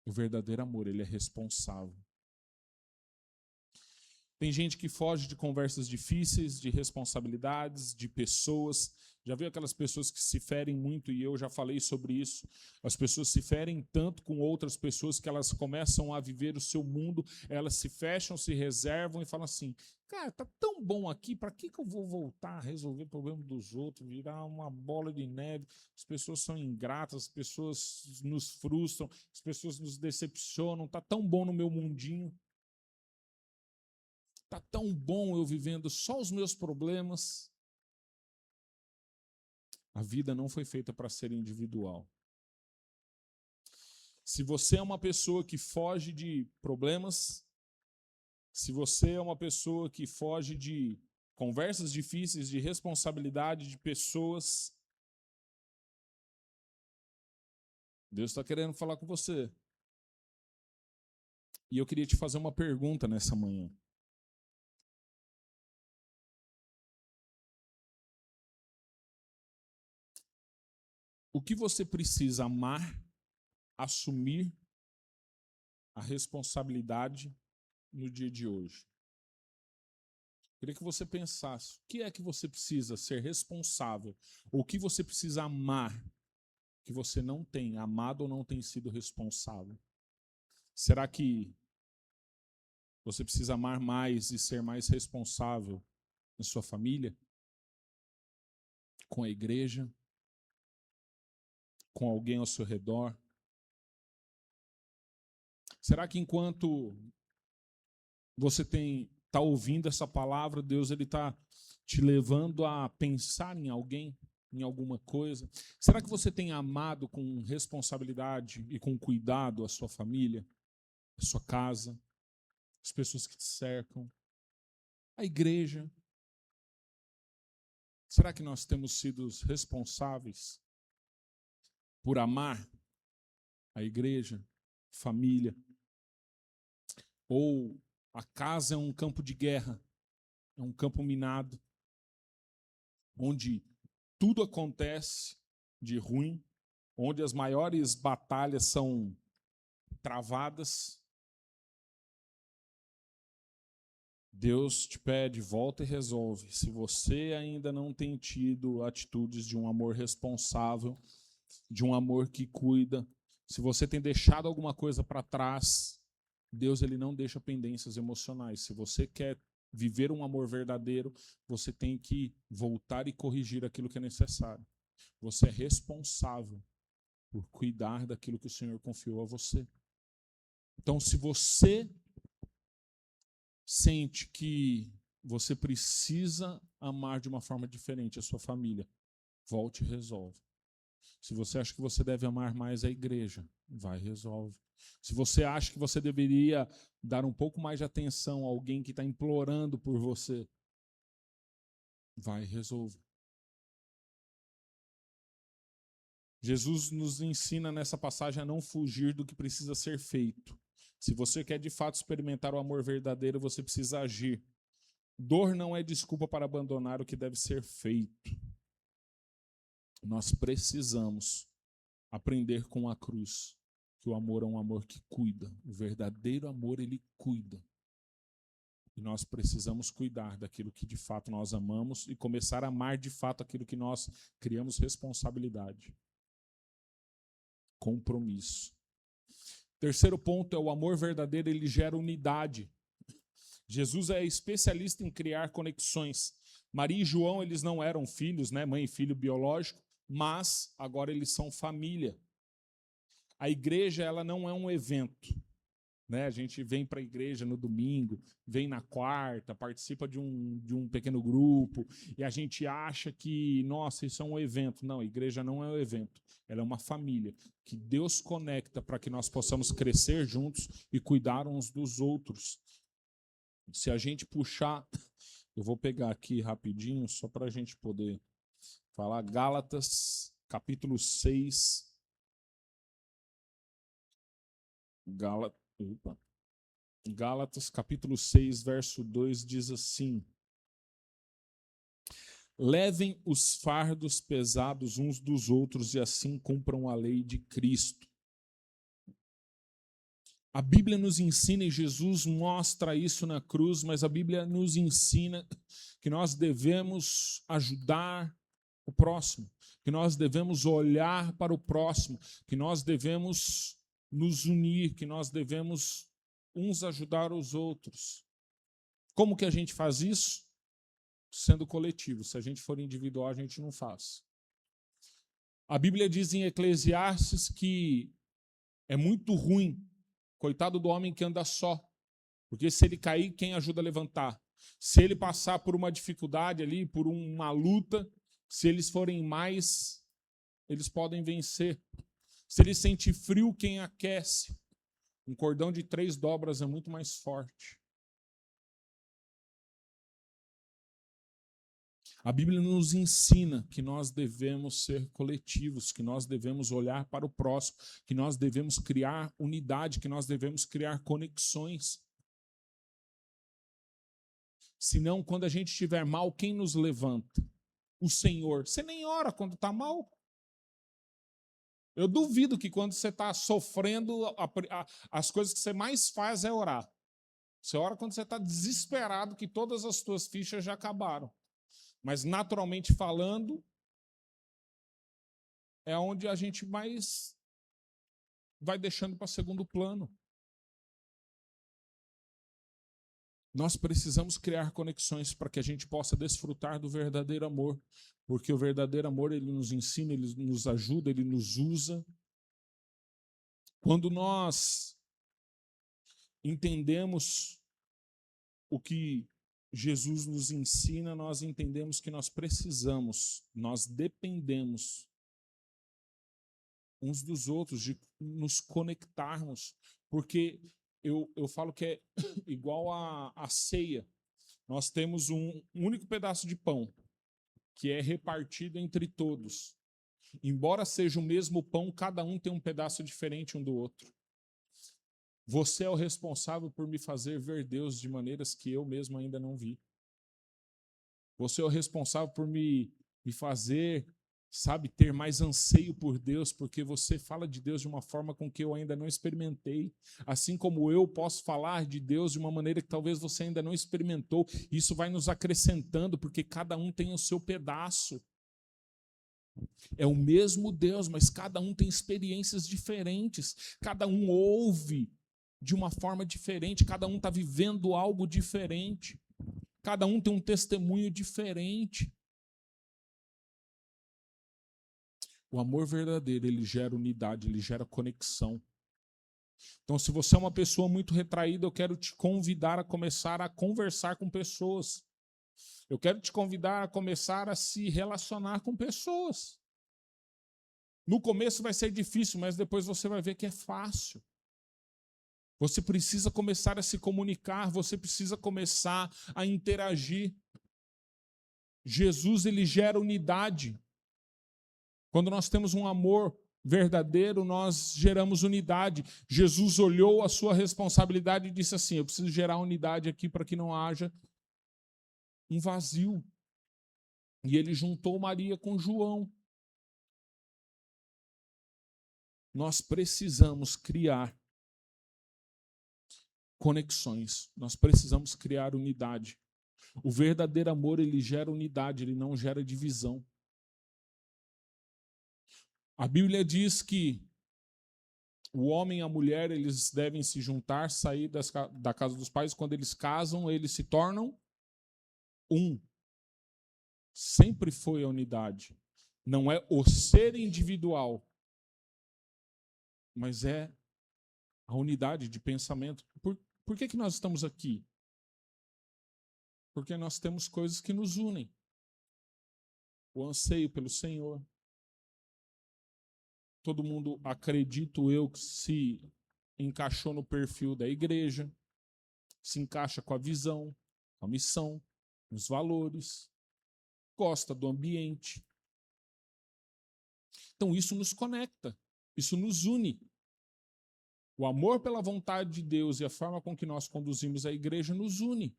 O verdadeiro amor, ele é responsável. Tem gente que foge de conversas difíceis, de responsabilidades, de pessoas. Já viu aquelas pessoas que se ferem muito, e eu já falei sobre isso. As pessoas se ferem tanto com outras pessoas que elas começam a viver o seu mundo, elas se fecham, se reservam e falam assim, cara, tá tão bom aqui, para que eu vou voltar a resolver o problema dos outros, virar uma bola de neve? As pessoas são ingratas, as pessoas nos frustram, as pessoas nos decepcionam, tá tão bom no meu mundinho. Está tão bom eu vivendo só os meus problemas. A vida não foi feita para ser individual. Se você é uma pessoa que foge de problemas, se você é uma pessoa que foge de conversas difíceis, de responsabilidade de pessoas, Deus está querendo falar com você. E eu queria te fazer uma pergunta nessa manhã. O que você precisa amar assumir a responsabilidade no dia de hoje. Queria que você pensasse, o que é que você precisa ser responsável, ou o que você precisa amar, que você não tem amado ou não tem sido responsável? Será que você precisa amar mais e ser mais responsável na sua família, com a igreja, com alguém ao seu redor? Será que enquanto você está ouvindo essa palavra, Deus ele está te levando a pensar em alguém, em alguma coisa? Será que você tem amado com responsabilidade e com cuidado a sua família, a sua casa, as pessoas que te cercam, a igreja? Será que nós temos sido responsáveis por amar a igreja, família? Ou a casa é um campo de guerra, é um campo minado, onde tudo acontece de ruim, onde as maiores batalhas são travadas? Deus te pede, volta e resolve. Se você ainda não tem tido atitudes de um amor responsável, de um amor que cuida, se você tem deixado alguma coisa para trás, Deus ele não deixa pendências emocionais. Se você quer viver um amor verdadeiro, você tem que voltar e corrigir aquilo que é necessário. Você é responsável por cuidar daquilo que o Senhor confiou a você. Então, se você sente que você precisa amar de uma forma diferente a sua família, volte e resolve. Se você acha que você deve amar mais a igreja, vai e resolve. Se você acha que você deveria dar um pouco mais de atenção a alguém que está implorando por você, vai e resolve. Jesus nos ensina nessa passagem a não fugir do que precisa ser feito. Se você quer de fato experimentar o amor verdadeiro, você precisa agir. Dor não é desculpa para abandonar o que deve ser feito. Nós precisamos aprender com a cruz que o amor é um amor que cuida. O verdadeiro amor, ele cuida. E nós precisamos cuidar daquilo que de fato nós amamos e começar a amar de fato aquilo que nós criamos responsabilidade. Compromisso. Terceiro ponto é o amor verdadeiro, ele gera unidade. Jesus é especialista em criar conexões. Maria e João, eles não eram filhos, né, mãe e filho biológico, mas agora eles são família. A igreja, ela não é um evento, né? A gente vem para a igreja no domingo, vem na quarta, participa de um pequeno grupo, e a gente acha que, nossa, isso é um evento. Não, a igreja não é um evento, ela é uma família, que Deus conecta para que nós possamos crescer juntos e cuidar uns dos outros. Se a gente puxar, eu vou pegar aqui rapidinho, só para a gente poder falar, Gálatas, capítulo 6, Gálatas, capítulo 6, verso 2, diz assim: levem os fardos pesados uns dos outros e assim cumpram a lei de Cristo. A Bíblia nos ensina, e Jesus mostra isso na cruz, mas a Bíblia nos ensina que nós devemos ajudar o próximo, que nós devemos olhar para o próximo, que nós devemos nos unir, que nós devemos uns ajudar os outros. Como que a gente faz isso? Sendo coletivo. Se a gente for individual, a gente não faz. A Bíblia diz em Eclesiastes que é muito ruim, coitado do homem que anda só, porque se ele cair, quem ajuda a levantar? Se ele passar por uma dificuldade ali, por uma luta, se eles forem mais, eles podem vencer. Se ele sente frio, quem aquece? Um cordão de 3 dobras é muito mais forte. A Bíblia nos ensina que nós devemos ser coletivos, que nós devemos olhar para o próximo, que nós devemos criar unidade, que nós devemos criar conexões. Senão, quando a gente estiver mal, quem nos levanta? O Senhor. Você nem ora quando está mal. Eu duvido que quando você está sofrendo, as coisas que você mais faz é orar. Você ora quando você está desesperado, que todas as suas fichas já acabaram. Mas, naturalmente falando, é onde a gente mais vai deixando para segundo plano. Nós precisamos criar conexões para que a gente possa desfrutar do verdadeiro amor, porque o verdadeiro amor, ele nos ensina, ele nos ajuda, ele nos usa. Quando nós entendemos o que Jesus nos ensina, nós entendemos que nós precisamos, nós dependemos uns dos outros, de nos conectarmos, porque eu falo que é igual a ceia. Nós temos um único pedaço de pão, que é repartido entre todos. Embora seja o mesmo pão, cada um tem um pedaço diferente um do outro. Você é o responsável por me fazer ver Deus de maneiras que eu mesmo ainda não vi. Você é o responsável por me fazer, sabe, ter mais anseio por Deus, porque você fala de Deus de uma forma com que eu ainda não experimentei. Assim como eu posso falar de Deus de uma maneira que talvez você ainda não experimentou. Isso vai nos acrescentando, porque cada um tem o seu pedaço. É o mesmo Deus, mas cada um tem experiências diferentes. Cada um ouve de uma forma diferente. Cada um está vivendo algo diferente. Cada um tem um testemunho diferente. O amor verdadeiro, ele gera unidade, ele gera conexão. Então, se você é uma pessoa muito retraída, eu quero te convidar a começar a conversar com pessoas. Eu quero te convidar a começar a se relacionar com pessoas. No começo vai ser difícil, mas depois você vai ver que é fácil. Você precisa começar a se comunicar, você precisa começar a interagir. Jesus, ele gera unidade. Quando nós temos um amor verdadeiro, nós geramos unidade. Jesus olhou a sua responsabilidade e disse assim: eu preciso gerar unidade aqui para que não haja um vazio. E ele juntou Maria com João. Nós precisamos criar conexões. Nós precisamos criar unidade. O verdadeiro amor, ele gera unidade, ele não gera divisão. A Bíblia diz que o homem e a mulher, eles devem se juntar, sair da casa dos pais. Quando eles casam, eles se tornam um. Sempre foi a unidade. Não é o ser individual, mas é a unidade de pensamento. Por que nós estamos aqui? Porque nós temos coisas que nos unem. O anseio pelo Senhor. Todo mundo, acredito eu, que se encaixou no perfil da igreja, se encaixa com a visão, com a missão, os valores, gosta do ambiente. Então isso nos conecta, isso nos une. O amor pela vontade de Deus e a forma com que nós conduzimos a igreja nos une.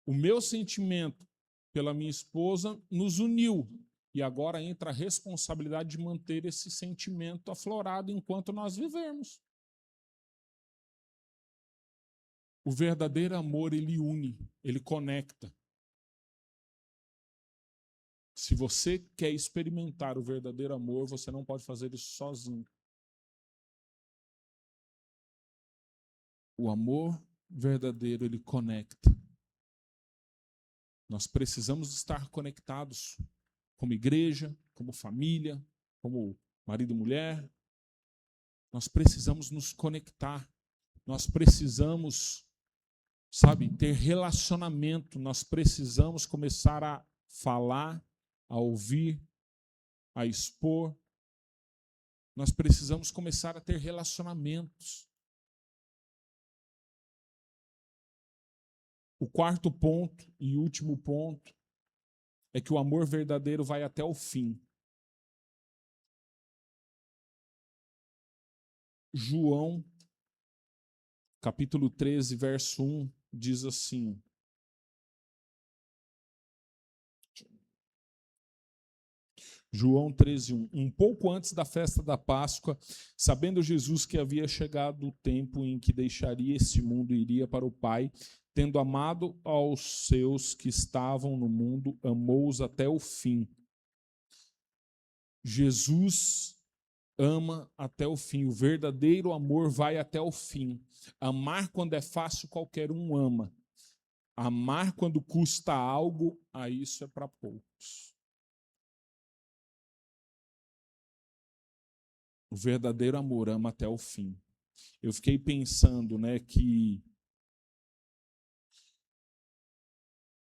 O meu sentimento pela minha esposa nos uniu. E agora entra a responsabilidade de manter esse sentimento aflorado enquanto nós vivermos. O verdadeiro amor, ele une, ele conecta. Se você quer experimentar o verdadeiro amor, você não pode fazer isso sozinho. O amor verdadeiro, ele conecta. Nós precisamos estar conectados como igreja, como família, como marido e mulher. Nós precisamos nos conectar. Nós precisamos, sabe, ter relacionamento. Nós precisamos começar a falar, a ouvir, a expor. Nós precisamos começar a ter relacionamentos. O quarto ponto e último ponto é que o amor verdadeiro vai até o fim. João, capítulo 13, verso 1, diz assim: João 13:1. Um pouco antes da festa da Páscoa, sabendo Jesus que havia chegado o tempo em que deixaria este mundo e iria para o Pai, tendo amado aos seus que estavam no mundo, amou-os até o fim. Jesus ama até o fim. O verdadeiro amor vai até o fim. Amar quando é fácil, qualquer um ama. Amar quando custa algo, aí isso é para poucos. O verdadeiro amor ama até o fim. Eu fiquei pensando, né, que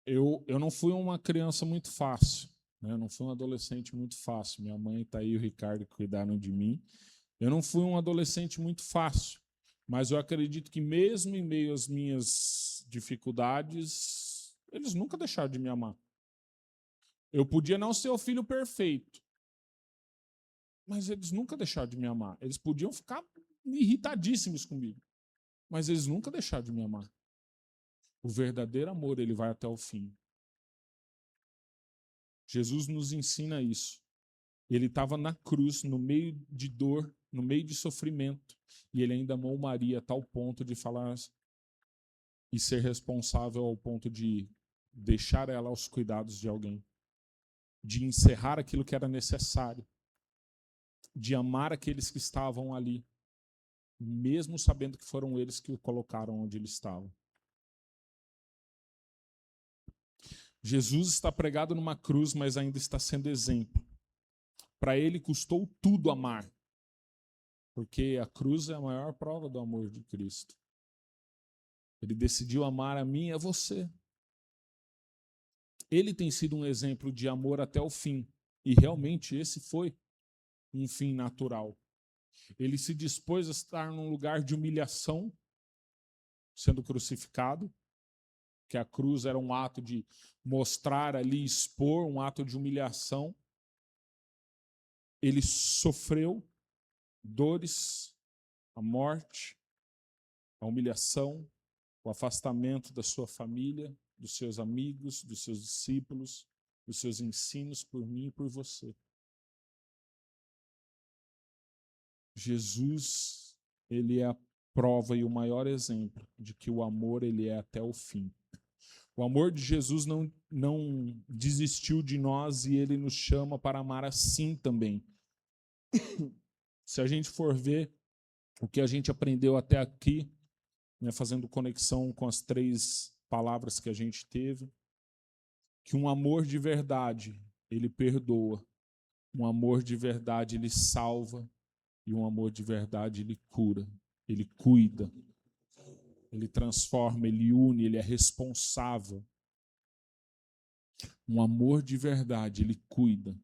eu não fui uma criança muito fácil, né? Eu não fui um adolescente muito fácil. Minha mãe está aí, o Ricardo, que cuidaram de mim. Eu não fui um adolescente muito fácil, mas eu acredito que mesmo em meio às minhas dificuldades, eles nunca deixaram de me amar. Eu podia não ser o filho perfeito, mas eles nunca deixaram de me amar. Eles podiam ficar irritadíssimos comigo, mas eles nunca deixaram de me amar. O verdadeiro amor, ele vai até o fim. Jesus nos ensina isso. Ele estava na cruz, no meio de dor, no meio de sofrimento, e ele ainda amou Maria a tal ponto de falar e ser responsável ao ponto de deixar ela aos cuidados de alguém, de encerrar aquilo que era necessário, de amar aqueles que estavam ali, mesmo sabendo que foram eles que o colocaram onde ele estava. Jesus está pregado numa cruz, mas ainda está sendo exemplo. Para ele custou tudo amar, porque a cruz é a maior prova do amor de Cristo. Ele decidiu amar a mim e a você. Ele tem sido um exemplo de amor até o fim, e realmente esse foi um fim natural. Ele se dispôs a estar num lugar de humilhação, sendo crucificado, que a cruz era um ato de mostrar ali, expor, um ato de humilhação. Ele sofreu dores, a morte, a humilhação, o afastamento da sua família, dos seus amigos, dos seus discípulos, dos seus ensinos por mim e por você. Jesus, ele é a prova e o maior exemplo de que o amor, ele é até o fim. O amor de Jesus não desistiu de nós e ele nos chama para amar assim também. Se a gente for ver o que a gente aprendeu até aqui, né, fazendo conexão com as 3 palavras que a gente teve, que um amor de verdade, ele perdoa, um amor de verdade, ele salva, e um amor de verdade, ele cura, ele cuida, ele transforma, ele une, ele é responsável. Um amor de verdade, ele cuida.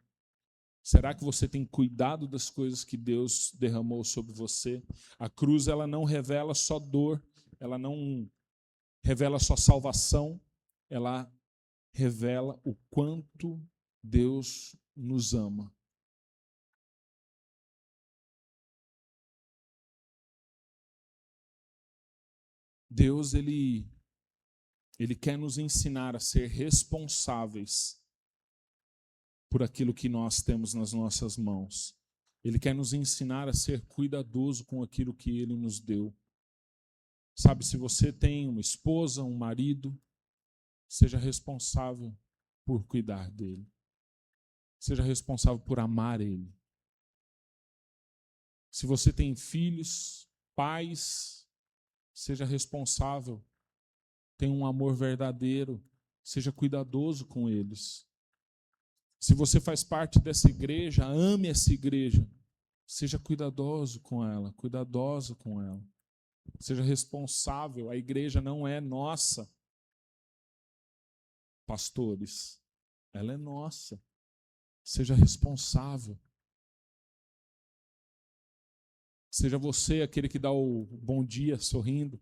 Será que você tem cuidado das coisas que Deus derramou sobre você? A cruz, ela não revela só dor, ela não revela só salvação, ela revela o quanto Deus nos ama. Deus, ele quer nos ensinar a ser responsáveis por aquilo que nós temos nas nossas mãos. Ele quer nos ensinar a ser cuidadoso com aquilo que ele nos deu. Sabe, se você tem uma esposa, um marido, seja responsável por cuidar dele. Seja responsável por amar ele. Se você tem filhos, pais, seja responsável. Tenha um amor verdadeiro. Seja cuidadoso com eles. Se você faz parte dessa igreja, ame essa igreja. Seja cuidadoso com ela, cuidadoso com ela. Seja responsável. A igreja não é nossa, pastores. Ela é nossa. Seja responsável. Seja você aquele que dá o bom dia sorrindo.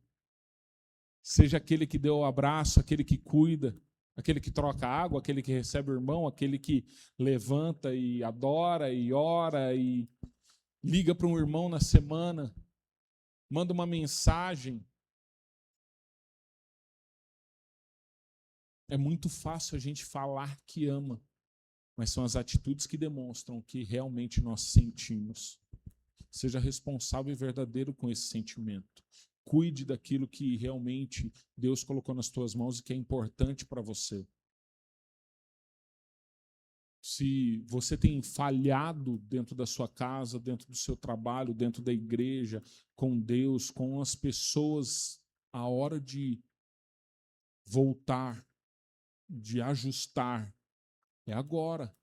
Seja aquele que deu o abraço, aquele que cuida, aquele que troca água, aquele que recebe o irmão, aquele que levanta e adora e ora e liga para um irmão na semana, manda uma mensagem. É muito fácil a gente falar que ama, mas são as atitudes que demonstram o que realmente nós sentimos. Seja responsável e verdadeiro com esse sentimento. Cuide daquilo que realmente Deus colocou nas tuas mãos e que é importante para você. Se você tem falhado dentro da sua casa, dentro do seu trabalho, dentro da igreja, com Deus, com as pessoas, a hora de voltar, de ajustar, é agora.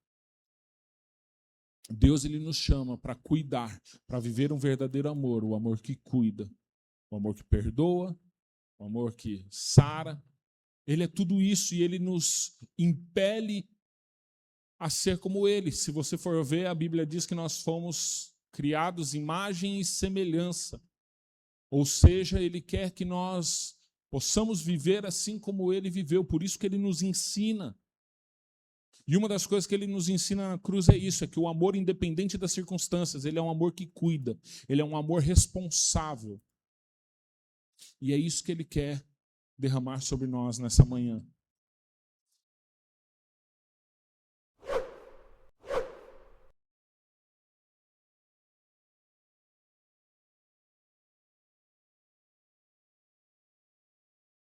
Deus, ele nos chama para cuidar, para viver um verdadeiro amor, o amor que cuida, o amor que perdoa, o amor que sara. Ele é tudo isso e ele nos impele a ser como ele. Se você for ver, a Bíblia diz que nós fomos criados imagem e semelhança. Ou seja, ele quer que nós possamos viver assim como ele viveu. Por isso que ele nos ensina. E uma das coisas que ele nos ensina na cruz é isso, é que o amor, independente das circunstâncias, ele é um amor que cuida, ele é um amor responsável. E é isso que ele quer derramar sobre nós nessa manhã.